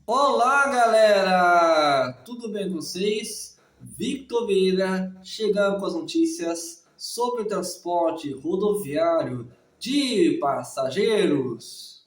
Olá, galera! Tudo bem com vocês? Victor Vieira chegando com as notícias sobre transporte rodoviário de passageiros.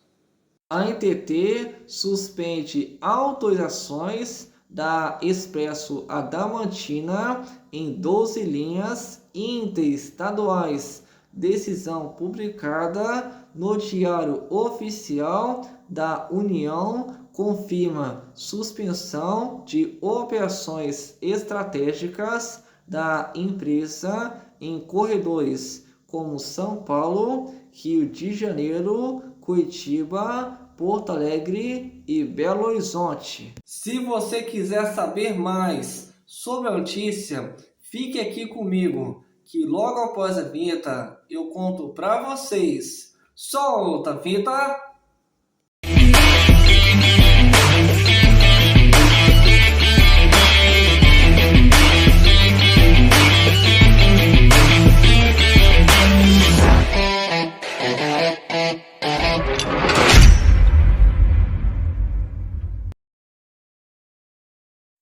A NTT suspende autorizações da Expresso Adamantina em 12 linhas interestaduais. Decisão publicada no Diário Oficial da União confirma suspensão de operações estratégicas da empresa em corredores como São Paulo, Rio de Janeiro, Curitiba, Porto Alegre e Belo Horizonte. Se você quiser saber mais sobre a notícia, fique aqui comigo, que logo após a vinheta eu conto para vocês. Solta a vinheta!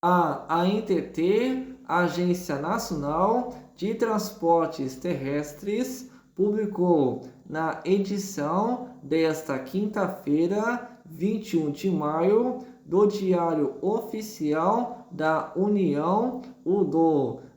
A ANTT, Agência Nacional de Transportes Terrestres, publicou na edição desta quinta-feira, 21 de maio, do Diário Oficial da União,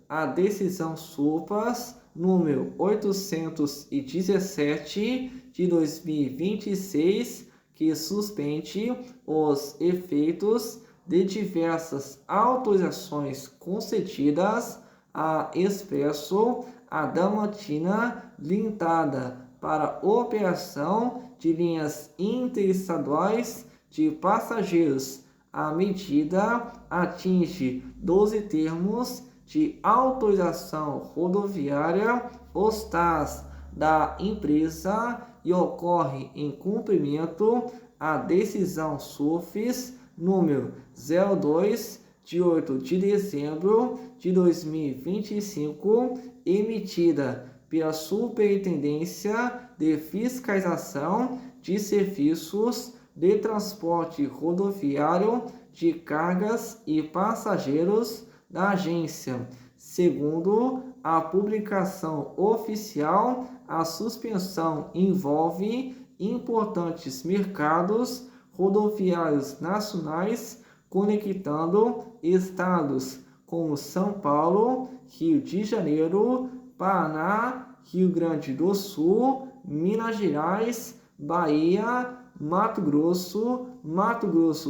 a decisão SUPAS número 817 de 2026, que suspende os efeitos de diversas autorizações concedidas à Expresso Adamantina Limitada para operação de linhas interestaduais de passageiros. A medida atinge 12 termos de autorização rodoviária OSTAS da empresa e ocorre em cumprimento à decisão SUFIS número 02, de 8 de dezembro de 2025, emitida pela Superintendência de Fiscalização de Serviços de Transporte Rodoviário de Cargas e Passageiros da agência. Segundo a publicação oficial, a suspensão envolve importantes mercados rodoviários nacionais conectando estados como São Paulo, Rio de Janeiro, Paraná, Rio Grande do Sul, Minas Gerais, Bahia, Mato Grosso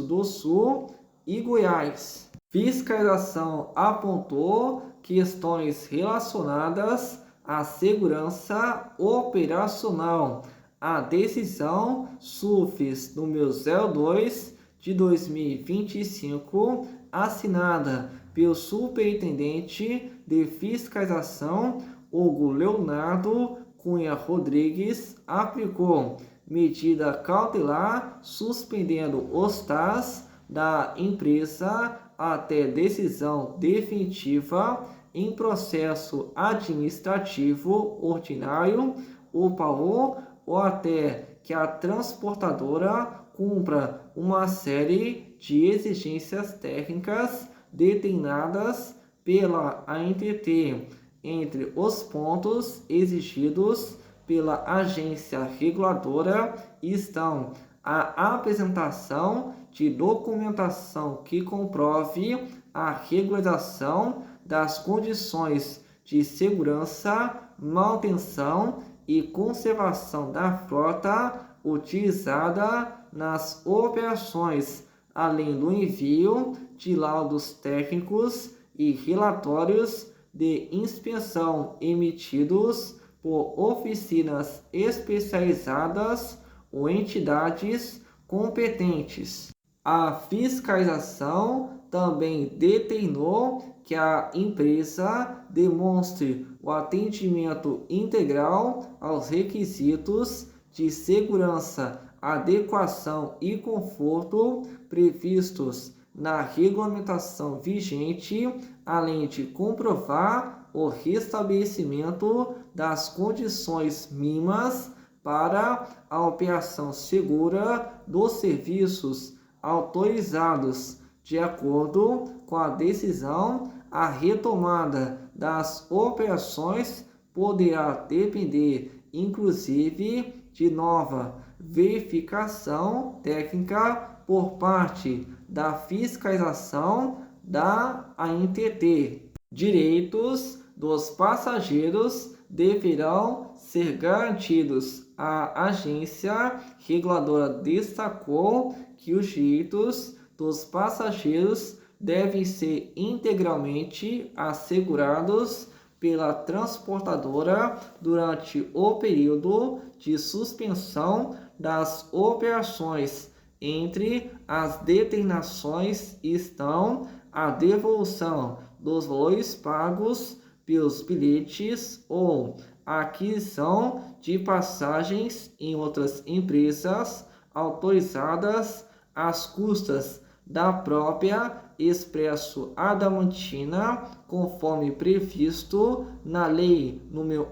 do Sul e Goiás. Fiscalização apontou questões relacionadas à segurança operacional. A decisão SUFIS número 02 de 2025, assinada pelo Superintendente de Fiscalização Hugo Leonardo Cunha Rodrigues, aplicou medida cautelar suspendendo os TAS da empresa até decisão definitiva em processo administrativo ordinário, OPAO, ou até que a transportadora cumpra uma série de exigências técnicas determinadas pela ANTT. Entre os pontos exigidos pela agência reguladora estão a apresentação de documentação que comprove a regularização das condições de segurança, manutenção e conservação da frota utilizada nas operações, além do envio de laudos técnicos e relatórios de inspeção emitidos por oficinas especializadas ou entidades competentes. A fiscalização também determinou que a empresa demonstre o atendimento integral aos requisitos de segurança, adequação e conforto previstos na regulamentação vigente, além de comprovar o restabelecimento das condições mínimas para a operação segura dos serviços. autorizados. De acordo com a decisão, a retomada das operações poderá depender, inclusive, de nova verificação técnica por parte da fiscalização da ANTT. Direitos dos passageiros deverão ser garantidos. A agência reguladora destacou que os direitos dos passageiros devem ser integralmente assegurados pela transportadora durante o período de suspensão das operações. Entre as determinações estão a devolução dos valores pagos pelos bilhetes ou a aquisição de passagens em outras empresas autorizadas às custas da própria Expresso Adamantina, conforme previsto na Lei nº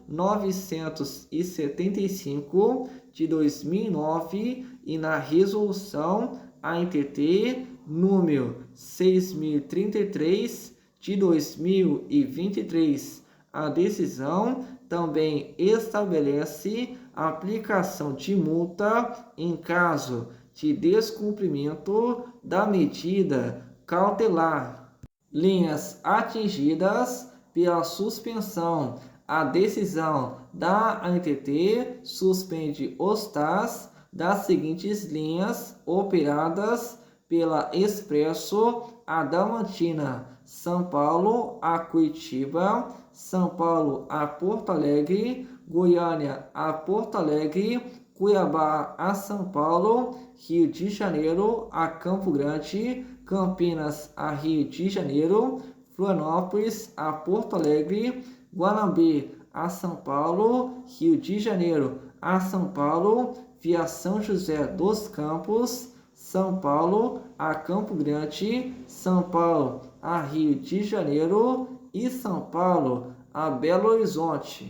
11.975 de 2009 e na Resolução ANTT número 6.033 de 2023. A decisão também estabelece a aplicação de multa em caso de descumprimento da medida cautelar. Linhas atingidas pela suspensão. A decisão da ANTT suspende os TAS das seguintes linhas operadas pela Expresso Adamantina: São Paulo a Curitiba, São Paulo a Porto Alegre, Goiânia a Porto Alegre, Cuiabá a São Paulo, Rio de Janeiro a Campo Grande, Campinas a Rio de Janeiro, Florianópolis a Porto Alegre, Guanambi a São Paulo, Rio de Janeiro a São Paulo, via São José dos Campos, São Paulo a Campo Grande, São Paulo a Rio de Janeiro e São Paulo a Belo Horizonte.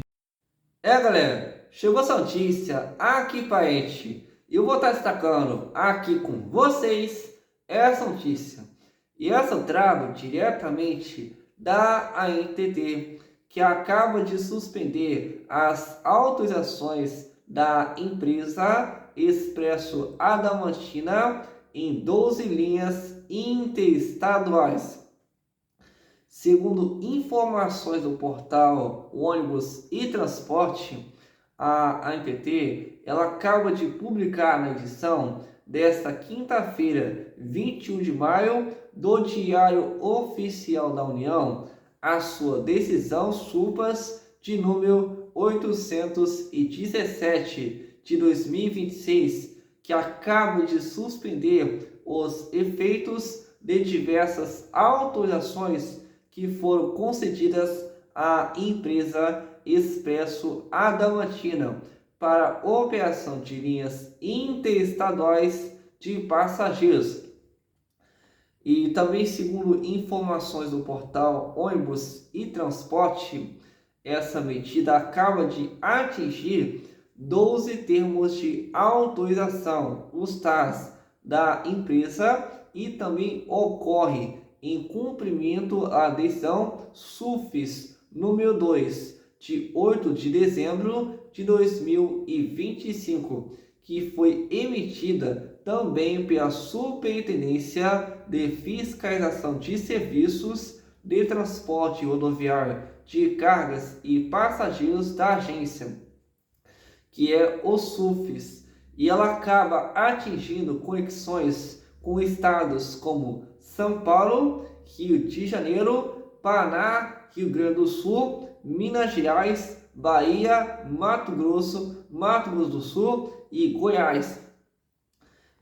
Galera, chegou essa notícia aqui para a gente. Eu vou estar destacando aqui com vocês essa notícia. E essa eu trago diretamente da ANTT, que acaba de suspender as autorizações da empresa Expresso Adamantina em 12 linhas interestaduais. Segundo informações do portal Ônibus e Transporte, a ANTT ela acaba de publicar na edição desta quinta-feira, 21 de maio, do Diário Oficial da União, a sua decisão SUPAS de número 817 de 2026, que acaba de suspender os efeitos de diversas autorizações que foram concedidas à empresa Expresso Adamantina para operação de linhas interestaduais de passageiros. E também, segundo informações do portal Ônibus e Transporte, essa medida acaba de atingir 12 termos de autorização, os TAs, da empresa, e também ocorre em cumprimento à decisão SUFES número 2, de 8 de dezembro de 2025, que foi emitida também pela Superintendência de Fiscalização de Serviços de Transporte Rodoviário de Cargas e Passageiros da agência, que é o SUFES, e ela acaba atingindo conexões com estados como São Paulo, Rio de Janeiro, Paraná, Rio Grande do Sul, Minas Gerais, Bahia, Mato Grosso do Sul e Goiás.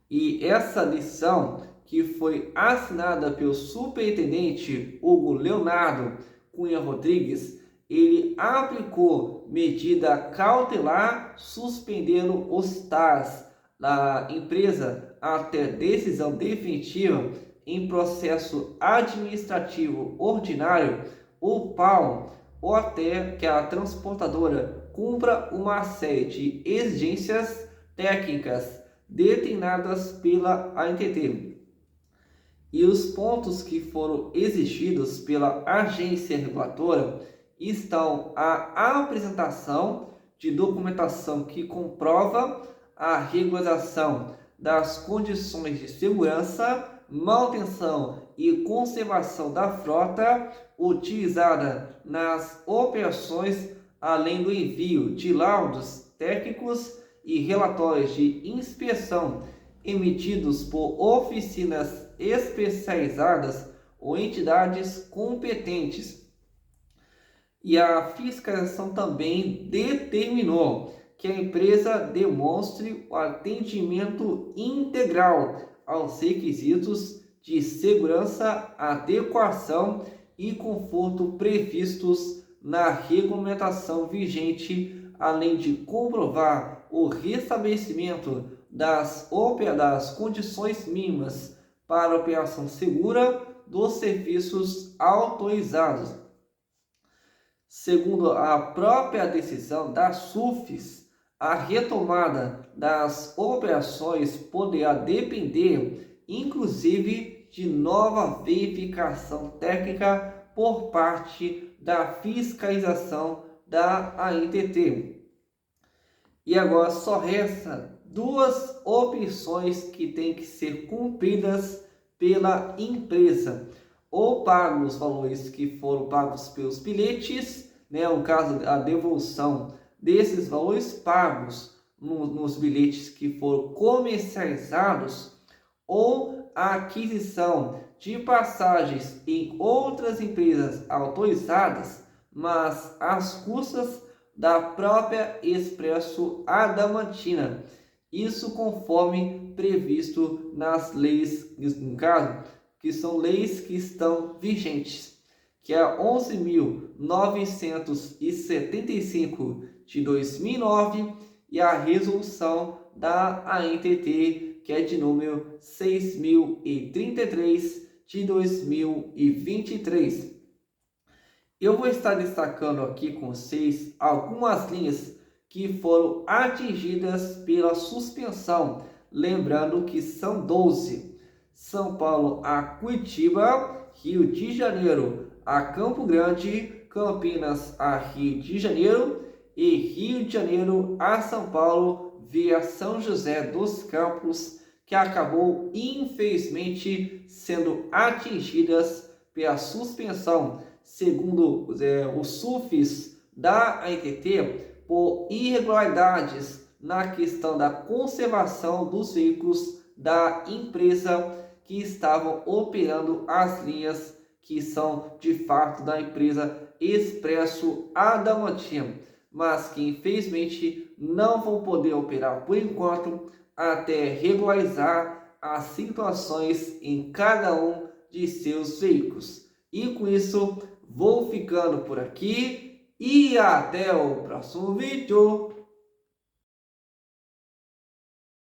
E essa decisão, que foi assinada pelo superintendente Hugo Leonardo Cunha Rodrigues, ele aplicou medida cautelar suspendendo os TAs da empresa até decisão definitiva em processo administrativo ordinário, ou PAO, ou até que a transportadora cumpra uma série de exigências técnicas determinadas pela ANTT. E os pontos que foram exigidos pela agência regulatória estão a apresentação de documentação que comprova a regularização das condições de segurança, manutenção e conservação da frota utilizada nas operações, além do envio de laudos técnicos e relatórios de inspeção emitidos por oficinas especializadas ou entidades competentes. E a fiscalização também determinou que a empresa demonstre o atendimento integral aos requisitos de segurança, adequação e conforto previstos na regulamentação vigente, além de comprovar o restabelecimento das condições mínimas para a operação segura dos serviços autorizados. Segundo a própria decisão da SUFES, a retomada das operações poderá depender, inclusive, de nova verificação técnica por parte da fiscalização da ANTT. E agora só resta duas opções que têm que ser cumpridas pela empresa: ou pagar os valores que foram pagos pelos bilhetes, no caso a devolução desses valores pagos nos bilhetes que foram comercializados, ou a aquisição de passagens em outras empresas autorizadas, mas às custas da própria Expresso Adamantina. Isso conforme previsto nas leis, no caso, que são leis que estão vigentes, que é a 11.975 de 2009 e a resolução da ANTT, que é de número 6.033 de 2023. Eu vou estar destacando aqui com vocês algumas linhas que foram atingidas pela suspensão, lembrando que são 12. São Paulo a Curitiba, Rio de Janeiro a Campo Grande, Campinas a Rio de Janeiro e Rio de Janeiro a São Paulo via São José dos Campos, que acabou infelizmente sendo atingidas pela suspensão, segundo o SUFES da ANTT, por irregularidades na questão da conservação dos veículos da empresa que estavam operando as linhas que são de fato da empresa Expresso Adamantina, mas que infelizmente não vão poder operar por enquanto até regularizar as situações em cada um de seus veículos. E com isso vou ficando por aqui e até o próximo vídeo.